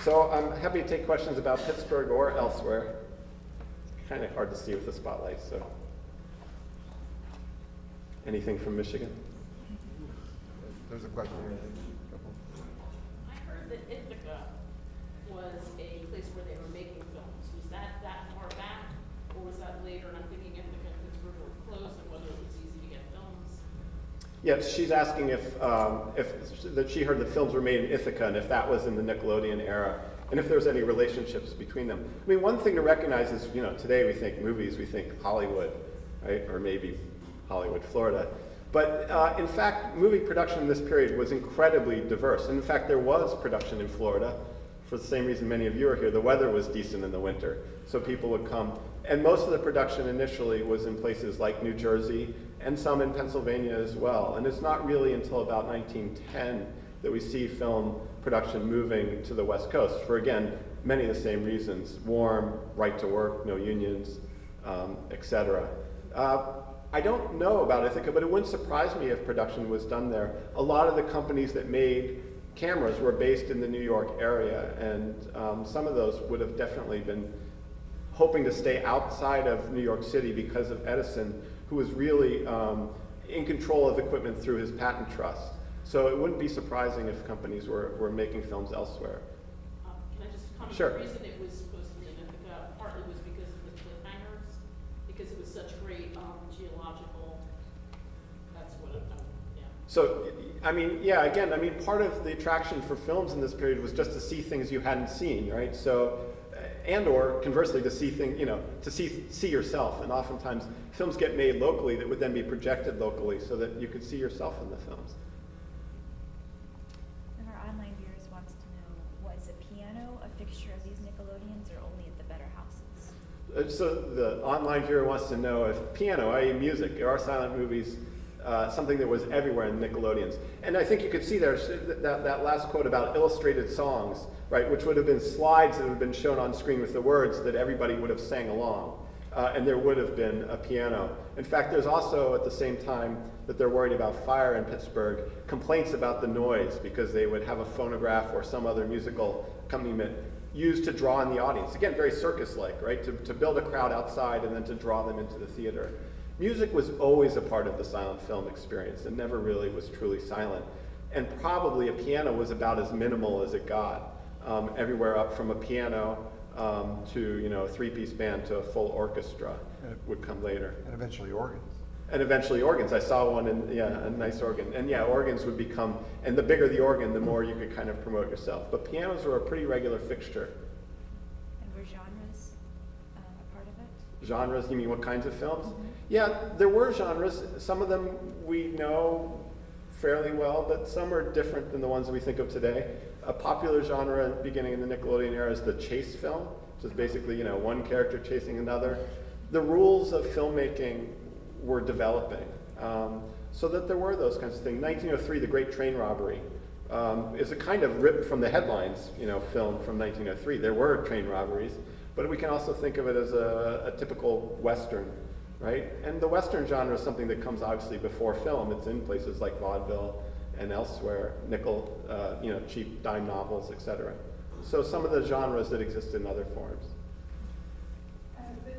S2: So I'm happy to take questions about Pittsburgh or elsewhere. Kind of hard to see with the spotlight, so. Anything from Michigan?
S1: There's a question here.
S3: I heard that Ithaca was a place where they were making films. Was that far back, or was that later? And I'm thinking Ithaca and Pittsburgh were close, and whether it was easy to get films.
S2: Yes, she's asking if that she heard that films were made in Ithaca, and if that was in the Nickelodeon era, and if there's any relationships between them. I mean, one thing to recognize is, today we think movies, we think Hollywood, right, or maybe Hollywood, Florida. But in fact, movie production in this period was incredibly diverse. And in fact, there was production in Florida for the same reason many of you are here. The weather was decent in the winter, so people would come. And most of the production initially was in places like New Jersey and some in Pennsylvania as well. And it's not really until about 1910 that we see film production moving to the West Coast for, again, many of the same reasons. Warm, right to work, no unions, etc. I don't know about Ithaca, but it wouldn't surprise me if production was done there. A lot of the companies that made cameras were based in the New York area, and some of those would have definitely been hoping to stay outside of New York City because of Edison, who was really in control of equipment through his patent trust. So it wouldn't be surprising if companies were making films elsewhere.
S3: Can I just comment?
S2: Sure.
S3: The reason it was supposed to be in Ithaca partly was because of the cliffhangers, because it was such great geological, that's what it, yeah.
S2: So, I mean, yeah, again, I mean, part of the attraction for films in this period was just to see things you hadn't seen, right? So, and or conversely, to see things, you know, to see yourself. And oftentimes, films get made locally that would then be projected locally so that you could see yourself in the films.
S4: And our online viewers wants to know, was a piano a fixture of these Nickelodeons or only at the better houses?
S2: So the online viewer wants to know if piano, i.e. music, or silent movies, something that was everywhere in Nickelodeons. And I think you could see there that last quote about illustrated songs, right, which would have been slides that would have been shown on screen with the words that everybody would have sang along. And there would have been a piano. In fact, there's also, at the same time that they're worried about fire in Pittsburgh, complaints about the noise because they would have a phonograph or some other musical accompaniment used to draw in the audience. Again, very circus-like, right? To build a crowd outside and then to draw them into the theater. Music was always a part of the silent film experience. It never really was truly silent. And probably a piano was about as minimal as it got. Everywhere up from a piano to, you know, a three-piece band to a full orchestra would come later.
S5: And eventually organs.
S2: And eventually organs. I saw one in, yeah, a nice organ. And yeah, organs would become, and the bigger the organ, the more you could kind of promote yourself. But pianos were a pretty regular fixture.
S4: And were genres a part of it?
S2: Genres, you mean what kinds of films? Mm-hmm. Yeah, there were genres. Some of them we know fairly well, but some are different than the ones that we think of today. A popular genre beginning in the Nickelodeon era is the chase film, which is basically, you know, one character chasing another. The rules of filmmaking were developing, so that there were those kinds of things. 1903, The Great Train Robbery, is a kind of ripped from the headlines, you know, film from 1903. There were train robberies, but we can also think of it as a typical Western, right? And the Western genre is something that comes obviously before film. It's in places like vaudeville and elsewhere, nickel, you know, cheap dime novels, etc. So some of the genres that exist in other forms.
S6: The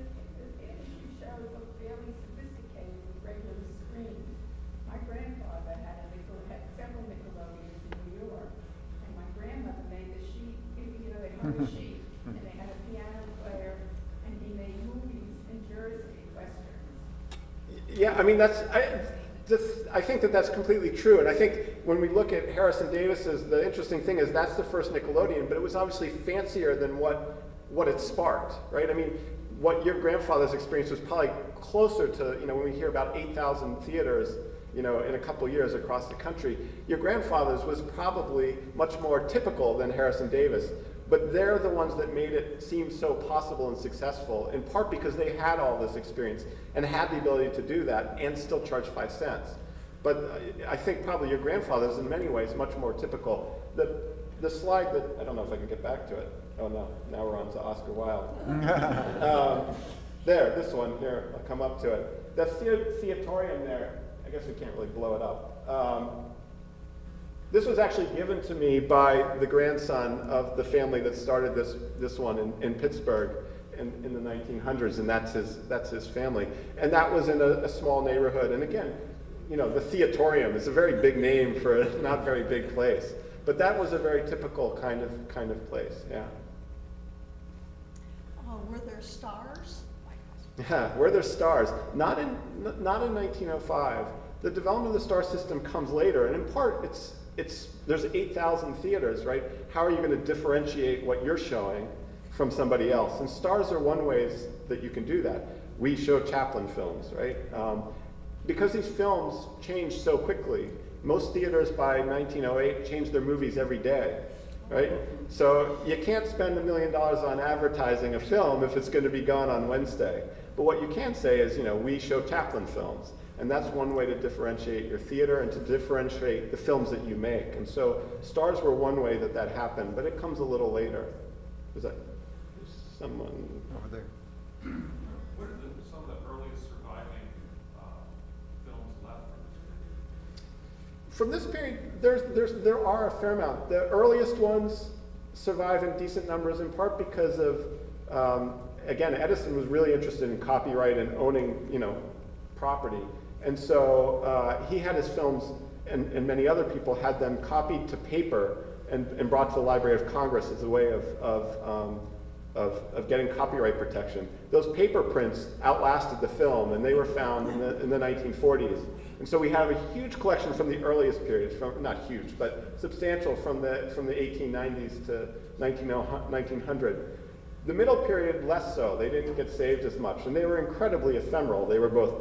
S6: fantasy shows look fairly sophisticated with regular screens. My grandfather had several Nickelodeons in New York, and my grandmother made the sheet, you know, they hung a sheet, and they had a piano player, and he made movies in Jersey, Westerns.
S2: Yeah, I mean, I think that that's completely true, and I think when we look at Harrison Davis's, the interesting thing is that's the first Nickelodeon, but it was obviously fancier than what it sparked, right? I mean, what your grandfather's experience was probably closer to, you know, when we hear about 8,000 theaters, you know, in a couple years across the country, your grandfather's was probably much more typical than Harrison Davis, but they're the ones that made it seem so possible and successful, in part because they had all this experience and had the ability to do that and still charge 5 cents. But I think probably your grandfather's in many ways much more typical. The slide that, I don't know if I can get back to it. Oh no, now we're on to Oscar Wilde. There, this one, here, I'll come up to it. The theatorium there, I guess we can't really blow it up. This was actually given to me by the grandson of the family that started this one in Pittsburgh in the 1900s, and that's his family. And that was in a small neighborhood. And again, you know, the theatorium is a very big name for a not very big place. But that was a very typical kind of place, yeah.
S7: Were there stars?
S2: Yeah, were there stars? Not in 1905. The development of the star system comes later, and in part there's 8,000 theaters, right? How are you going to differentiate what you're showing from somebody else? And stars are one way that you can do that. We show Chaplin films, right? Because these films change so quickly, most theaters by 1908 change their movies every day, right? So you can't spend $1 million on advertising a film if it's going to be gone on Wednesday. But what you can say is, you know, we show Chaplin films. And that's one way to differentiate your theater and to differentiate the films that you make. And so stars were one way that happened, but it comes a little later. Was that someone?
S5: Over there.
S8: What are the
S2: From this period, there are a fair amount. The earliest ones survive in decent numbers, in part because of, again, Edison was really interested in copyright and owning, property. And so he had his films, and many other people had them copied to paper and brought to the Library of Congress as a way of getting copyright protection. Those paper prints outlasted the film, and they were found in the 1940s. And so we have a huge collection from the earliest periods, not huge, but substantial from the 1890s to 1900. The middle period, less so. They didn't get saved as much, and they were incredibly ephemeral. They were both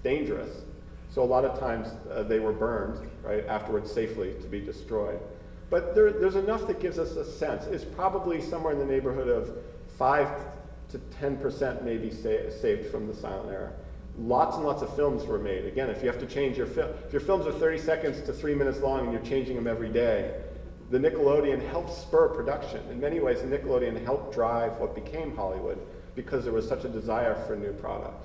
S2: dangerous, so a lot of times they were burned, right, afterwards safely to be destroyed. But there's enough that gives us a sense. It's probably somewhere in the neighborhood of 5 to 10% maybe saved from the silent era. Lots and lots of films were made. Again, if you have to change your if your films are 30 seconds to 3 minutes long and you're changing them every day, the Nickelodeon helped spur production. In many ways, the Nickelodeon helped drive what became Hollywood because there was such a desire for new product.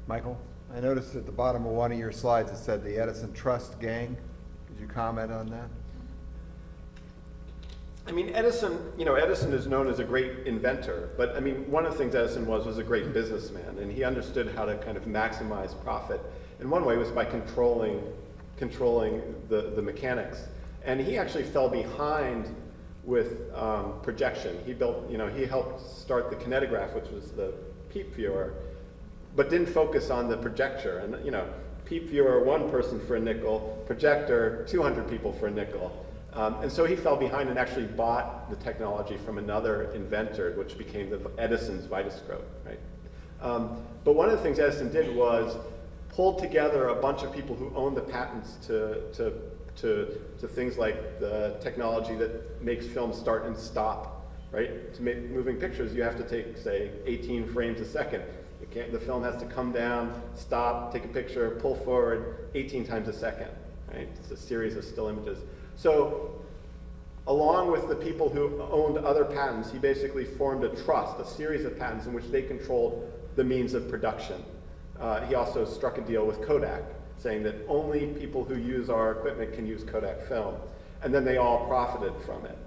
S1: Michael, I noticed at the bottom of one of your slides it said the Edison Trust Gang. Could you comment on that?
S2: I mean, Edison is known as a great inventor, but I mean, one of the things Edison was a great businessman, and he understood how to kind of maximize profit. And one way was by controlling the mechanics. And he actually fell behind with projection. He built, he helped start the kinetograph, which was the peep viewer, but didn't focus on the projector. And peep viewer, 1 person for a nickel, projector, 200 people for a nickel. And so he fell behind and actually bought the technology from another inventor, which became the Edison's Vitascope, right? But one of the things Edison did was pulled together a bunch of people who owned the patents to things like the technology that makes film start and stop, right? To make moving pictures, you have to take, say, 18 frames a second. The film has to come down, stop, take a picture, pull forward 18 times a second, right? It's a series of still images. So, along with the people who owned other patents, he basically formed a trust, a series of patents in which they controlled the means of production. He also struck a deal with Kodak, saying that only people who use our equipment can use Kodak film. And then they all profited from it.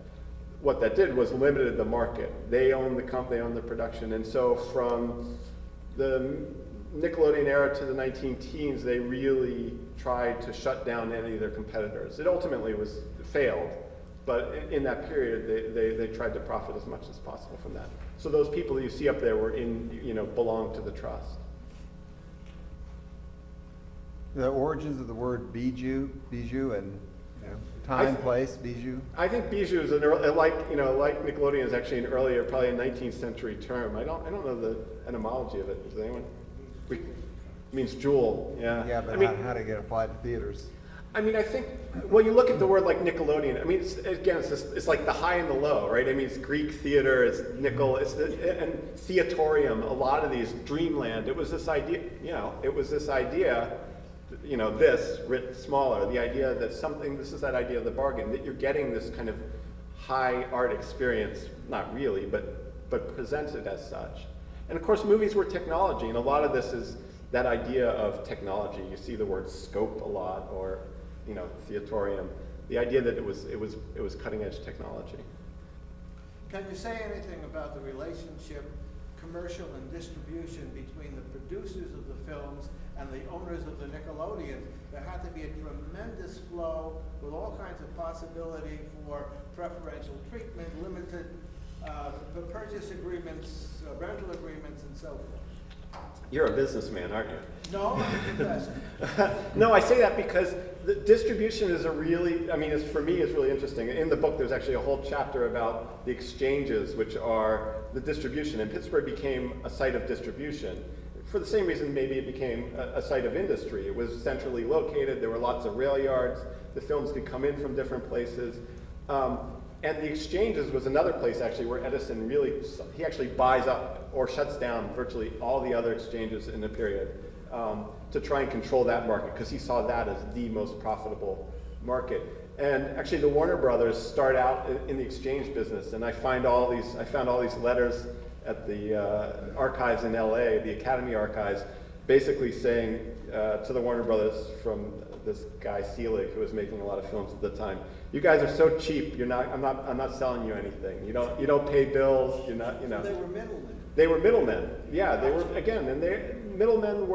S2: What that did was limited the market. They owned the company, they owned the production. And so from the Nickelodeon era to the 19-teens, they really tried to shut down any of their competitors. It ultimately failed, but in that period, they tried to profit as much as possible from that. So those people that you see up there were belonged to the trust.
S1: The origins of the word bijou, and time, place, bijou.
S2: I think bijou is like Nickelodeon is actually an earlier, probably a 19th century term. I don't know the etymology of it. Does anyone? It means jewel. Yeah.
S1: Yeah, but how did it get applied to theaters?
S2: I mean, I think when you look at the word like Nickelodeon, I mean, it's like the high and the low, right? I mean, it's Greek theater, it's nickel, and theatorium. A lot of these, Dreamland. It was this idea, this writ smaller, the idea that this is that idea of the bargain, that you're getting this kind of high art experience, not really, but presented as such. And of course, movies were technology, and a lot of this is that idea of technology. You see the word scope a lot, or theatorium. The idea that it was cutting edge technology.
S5: Can you say anything about the relationship, commercial and distribution, between the producers of the films and the owners of the Nickelodeons? There had to be a tremendous flow with all kinds of possibility for preferential treatment, limited purchase agreements, rental agreements, and so forth.
S2: You're a businessman, aren't you?
S5: No, I'm a professor.
S2: No, I say that because the distribution is for me, it's really interesting. In the book, there's actually a whole chapter about the exchanges, which are the distribution. And Pittsburgh became a site of distribution. For the same reason, maybe it became a site of industry. It was centrally located. There were lots of rail yards. The films could come in from different places. And the exchanges was another place actually where Edison he actually buys up or shuts down virtually all the other exchanges in the period to try and control that market, because he saw that as the most profitable market. And actually the Warner Brothers start out in the exchange business, and I found all these letters at the archives in LA, the Academy archives, basically saying, to the Warner Brothers from this guy Seelig, who was making a lot of films at the time. You guys are so cheap. You're not. I'm not selling you anything. You don't pay bills. You're not. You know.
S5: So they were middlemen.
S2: They were middlemen. Yeah, they were again, and middlemen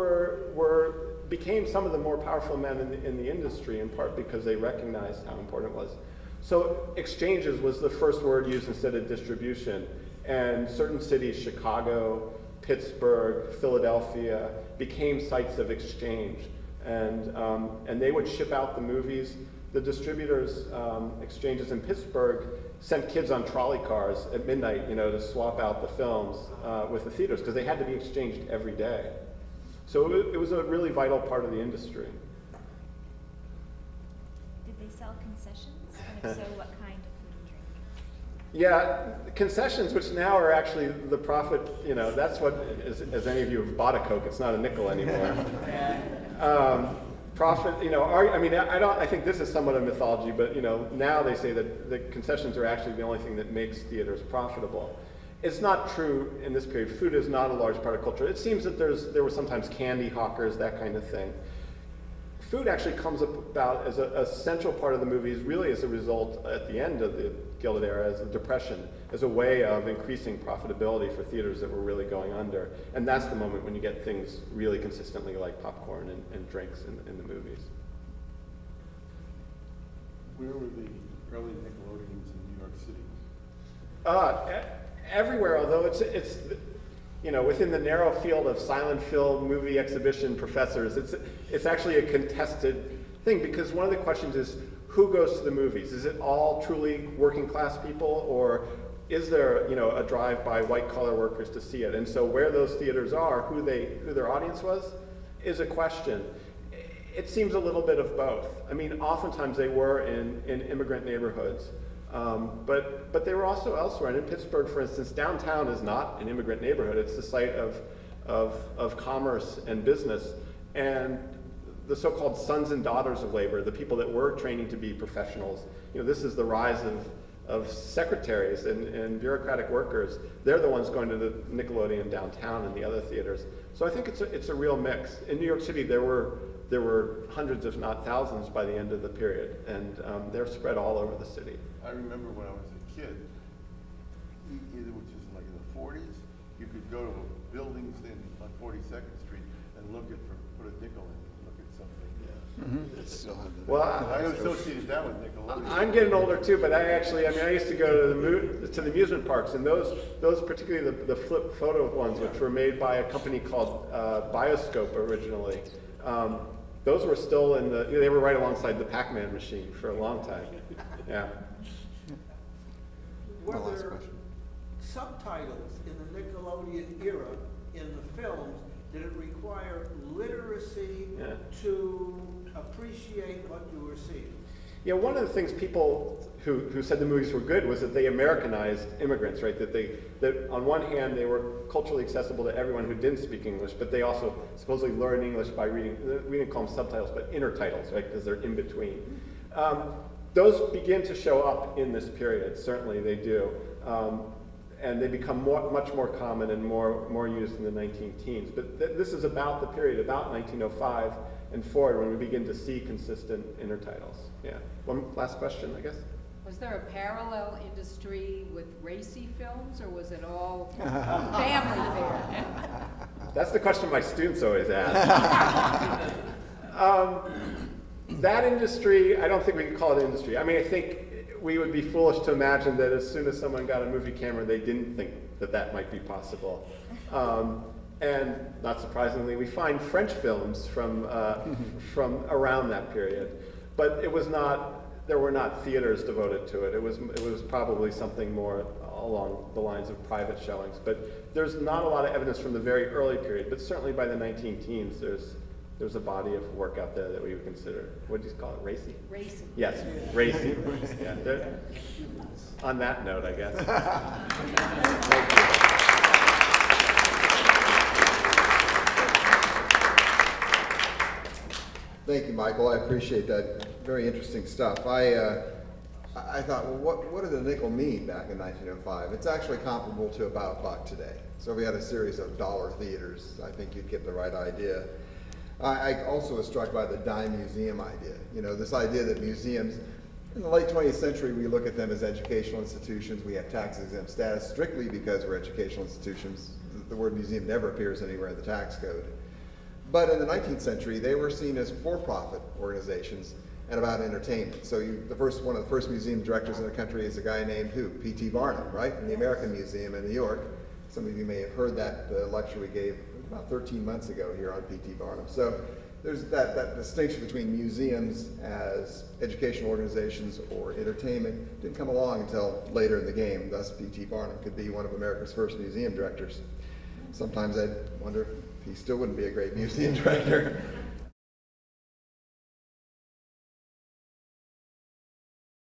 S2: became some of the more powerful men in the industry, in part because they recognized how important it was. So exchanges was the first word used instead of distribution, and certain cities, Chicago, Pittsburgh, Philadelphia, became sites of exchange, and they would ship out the movies. The distributors, exchanges in Pittsburgh, sent kids on trolley cars at midnight, to swap out the films with the theaters, because they had to be exchanged every day. So it was a really vital part of the industry.
S4: Did they sell concessions? And if so, what kind of food and drink?
S2: Yeah, concessions, which now are actually the profit, that's what, as any of you have bought a Coke, it's not a nickel anymore. Profit, I think this is somewhat a mythology, but now they say that the concessions are actually the only thing that makes theaters profitable. It's not true in this period. Food is not a large part of culture. It seems that there were sometimes candy hawkers, that kind of thing. Food actually comes about as a central part of the movies, really as a result at the end of the Gilded Era, as the Depression, as a way of increasing profitability for theaters that were really going under. And that's the moment when you get things really consistently like popcorn and drinks in the movies.
S8: Where were the early Nickelodeons in New York City?
S2: Everywhere, although it's within the narrow field of silent film movie exhibition professors, it's actually a contested thing, because one of the questions is, who goes to the movies? Is it all truly working class people, or is there a drive by white collar workers to see it? And so where those theaters are, who their audience was, is a question. It seems a little bit of both. I mean, oftentimes they were in immigrant neighborhoods. But they were also elsewhere. And in Pittsburgh, for instance, downtown is not an immigrant neighborhood. It's the site of commerce and business. And the so-called sons and daughters of labor, the people that were training to be professionals, this is the rise of secretaries and bureaucratic workers. They're the ones going to the Nickelodeon downtown and the other theaters. So I think it's a real mix. In New York City, there were hundreds, if not thousands, by the end of the period, and they're spread all over the city.
S8: I remember when I was a kid, either which is like in the 40s, you could go to buildings on 42nd Street and put a nickel in and look at something. Yeah.
S2: Well,
S8: I associated that with Nickelodeon.
S2: I'm getting older too, but I used to go to the amusement parks, and those particularly the flip photo ones, which were made by a company called Bioscope originally. Those were still they were right alongside the Pac-Man machine for a long time. Yeah.
S5: Were there subtitles in the Nickelodeon era in the films? Did it require literacy to appreciate what you were seeing?
S2: Yeah, one of the things people who said the movies were good was that they Americanized immigrants, right? That on one hand they were culturally accessible to everyone who didn't speak English, but they also supposedly learned English by reading, we didn't call them subtitles, but intertitles, right? Because they're in between. Those begin to show up in this period, certainly they do. And they become much more common and more used in the 19-teens. But this is about the period, about 1905 and forward, when we begin to see consistent intertitles. Yeah. One last question, I guess.
S9: Was there a parallel industry with racy films, or was it all family fare?
S2: That's the question my students always ask. That industry, I don't think we can call it industry. I mean, I think we would be foolish to imagine that as soon as someone got a movie camera, they didn't think that might be possible. And not surprisingly, we find French films from around that period. But there were not theaters devoted to it. It was probably something more along the lines of private showings. But there's not a lot of evidence from the very early period, but certainly by the 19-teens, there's a body of work out there that we would consider, what do you call it, racy? Racy. Yes, racy. Yeah, on that note, I guess. Thank you.
S10: Thank you, Michael. I appreciate that. Very interesting stuff. I thought, well, what did a nickel mean back in 1905? It's actually comparable to about $1 today. So we had a series of dollar theaters. I think you'd get the right idea. I also was struck by the dime museum idea. You know, this idea that museums, in the late 20th century, we look at them as educational institutions. We have tax-exempt status strictly because we're educational institutions. The word museum never appears anywhere in the tax code. But in the 19th century, they were seen as for-profit organizations and about entertainment. So one of the first museum directors in the country is a guy named who? P.T. Barnum, right? In the American Museum in New York. Some of you may have heard that lecture we gave about 13 months ago here on P.T. Barnum. So there's that distinction between museums as educational organizations or entertainment didn't come along until later in the game. Thus, P.T. Barnum could be one of America's first museum directors. Sometimes I wonder if he still wouldn't be a great museum director.